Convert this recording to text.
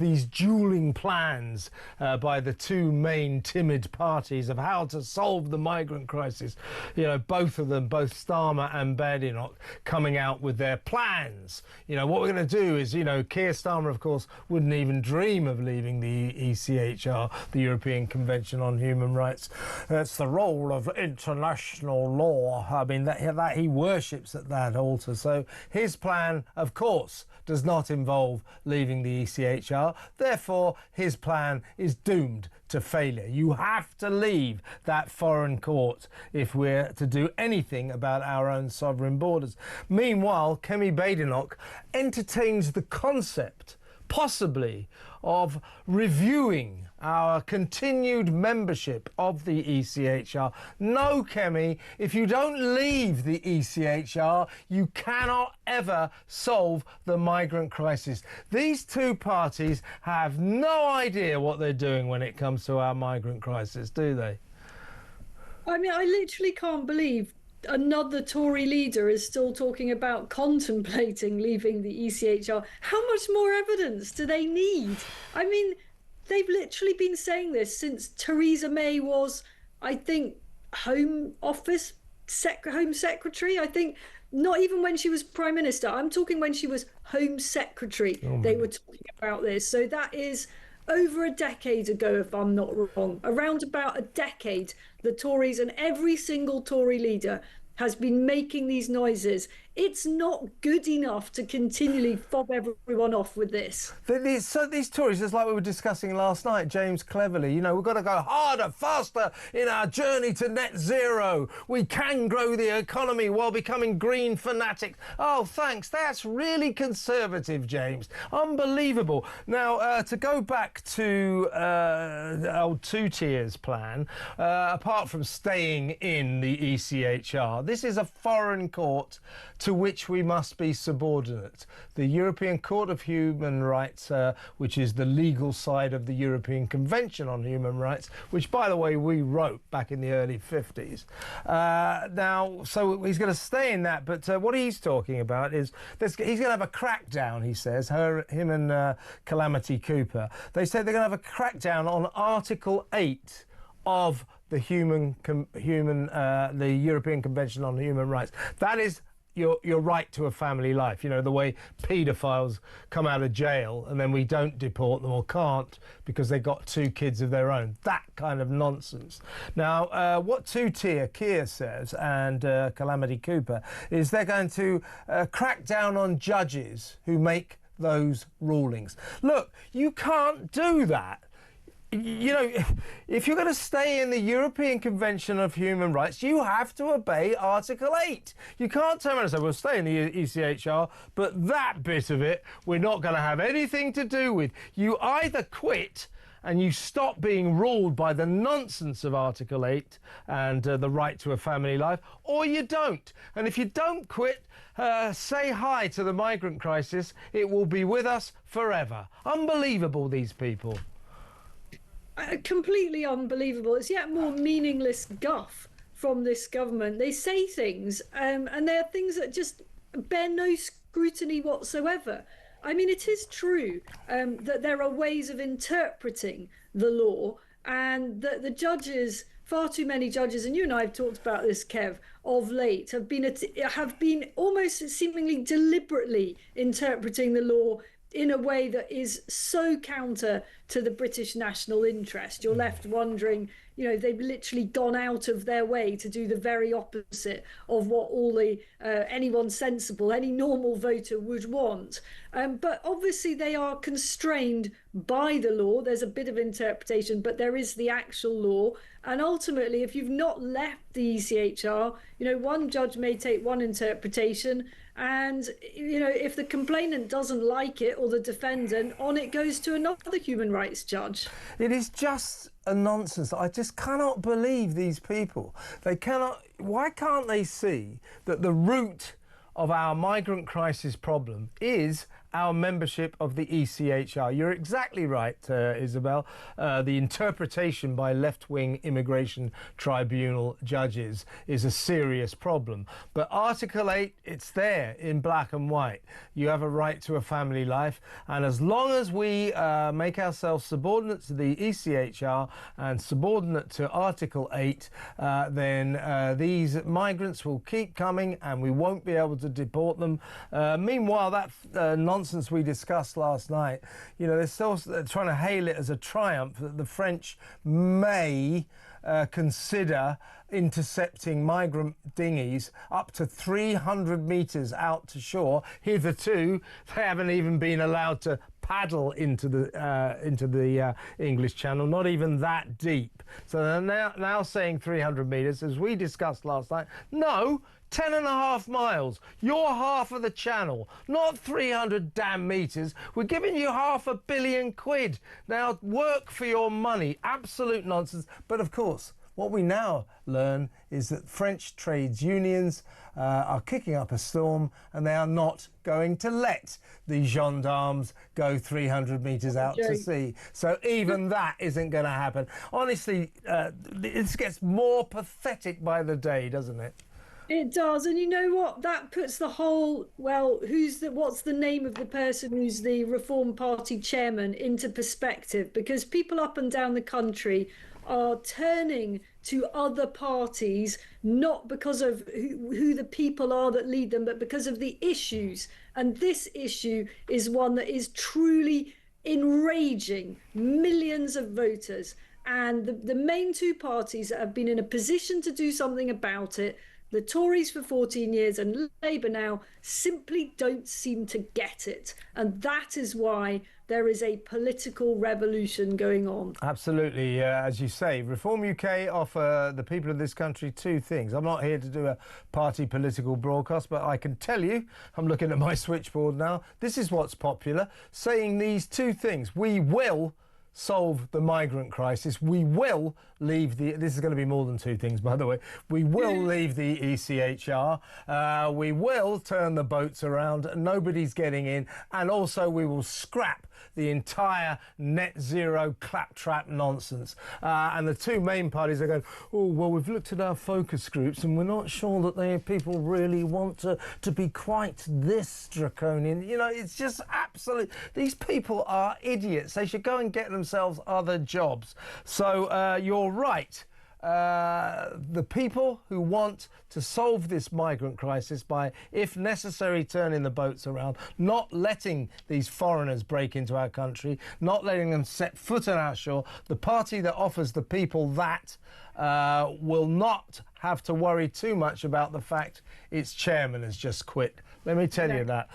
these dueling plans by the two main timid parties of how to solve the migrant crisis. You know, both of them, both Starmer and Badenoch, coming out with their plans. You know, what we're going to do is, you know, Keir Starmer, of course, wouldn't even dream of leaving the ECHR, the European Convention on Human Rights. That's the role of international law. I mean, that he worships at that altar. So his plan, of course, does not involve leaving the ECHR. Therefore, his plan is doomed to failure. You have to leave that foreign court if we're to do anything about our own sovereign borders. Meanwhile, Kemi Badenoch entertains the concept, possibly, of reviewing our continued membership of the ECHR. No, Kemi, if you don't leave the ECHR, you cannot ever solve the migrant crisis. These two parties have no idea what they're doing when it comes to our migrant crisis, do they? I mean, I literally can't believe another Tory leader is still talking about contemplating leaving the ECHR. How much more evidence do they need? I mean, they've literally been saying this since Theresa May was, I think, Home Secretary. I think not even when she was Prime Minister. I'm talking when she was Home Secretary. They were talking about this. So that is over a decade ago, if I'm not wrong. Around about a decade, the Tories and every single Tory leader has been making these noises. It's not good enough to continually fob everyone off with this. So these Tories, just like we were discussing last night, James cleverly, you know, we've got to go harder, faster in our journey to net zero. We can grow the economy while becoming green fanatics. Oh, thanks. That's really conservative, James. Unbelievable. Now, to go back to old two tiers plan, apart from staying in the ECHR, this is a foreign court to which we must be subordinate. The European Court of Human Rights, which is the legal side of the European Convention on Human Rights, which, by the way, we wrote back in the early 50s. Now, so he's going to stay in that, but what he's talking about is he's going to have a crackdown, he says, him and Calamity Cooper. They say they're going to have a crackdown on Article 8 of the the European Convention on Human Rights. That is your right to a family life. You know, the way paedophiles come out of jail and then we don't deport them or can't because they got two kids of their own. That kind of nonsense. Now, what two-tier Keir says and Calamity Cooper is they're going to crack down on judges who make those rulings. Look, you can't do that. You know, if you're going to stay in the European Convention of Human Rights, you have to obey Article 8. You can't turn around and say, we'll stay in the ECHR, but that bit of it we're not going to have anything to do with. You either quit and you stop being ruled by the nonsense of Article 8 and the right to a family life, or you don't. And if you don't quit, say hi to the migrant crisis. It will be with us forever. Unbelievable, these people. Completely unbelievable. It's yet more meaningless guff from this government. They say things and they're things that just bear no scrutiny whatsoever. I mean, it is true that there are ways of interpreting the law, and that the judges, far too many judges, and you and I have talked about this, Kev, of late, have been almost seemingly deliberately interpreting the law in a way that is so counter to the British national interest. You're left wondering, you know, they've literally gone out of their way to do the very opposite of what all the anyone sensible, any normal voter would want. But obviously they are constrained by the law. There's a bit of interpretation, but there is the actual law. And ultimately, if you've not left the ECHR, you know, one judge may take one interpretation, and, you know, if the complainant doesn't like it, or the defendant, on it goes to another human rights judge. It is just a nonsense. I just cannot believe these people. They cannot. Why can't they see that the root of our migrant crisis problem is our membership of the ECHR. You're exactly right, Isabel. The interpretation by left-wing immigration tribunal judges is a serious problem. But Article 8, it's there in black and white. You have a right to a family life, and as long as we make ourselves subordinate to the ECHR and subordinate to Article 8, then these migrants will keep coming and we won't be able to deport them. Meanwhile, that nonsense we discussed last night, you know, they're still trying to hail it as a triumph that the French may consider intercepting migrant dinghies up to 300 metres out to shore. Hitherto, they haven't even been allowed to paddle into the English Channel, not even that deep. So they're now saying 300 metres, as we discussed last night. No, 10.5 miles. You're half of the channel, not 300 damn metres. We're giving you £500 million. Now work for your money. Absolute nonsense. But of course, what we now learn is that French trades unions are kicking up a storm, and they are not going to let the gendarmes go 300 metres out to sea. So even that isn't going to happen. Honestly, this gets more pathetic by the day, doesn't it? It does, and you know what? That puts the whole, well, what's the name of the person who's the Reform Party chairman into perspective, because people up and down the country are turning to other parties, not because of who the people are that lead them, but because of the issues. And this issue is one that is truly enraging millions of voters. And the main two parties that have been in a position to do something about it, the Tories for 14 years and Labour now, simply don't seem to get it. And that is why there is a political revolution going on. Absolutely. As you say, Reform UK offer the people of this country two things. I'm not here to do a party political broadcast, but I can tell you, I'm looking at my switchboard now, this is what's popular, saying these two things. We will solve the migrant crisis. We will leave this is going to be more than two things, by the way. We will leave the ECHR. We will turn the boats around. Nobody's getting in. And also we will scrap the entire net zero claptrap nonsense. And the two main parties are going, oh, well, we've looked at our focus groups and we're not sure that people really want to be quite this draconian. You know, it's just absolute. These people are idiots. They should go and get themselves other jobs. So you're right. The people who want to solve this migrant crisis by, if necessary, turning the boats around, not letting these foreigners break into our country, not letting them set foot on our shore, the party that offers the people that will not have to worry too much about the fact its chairman has just quit. Let me tell you that.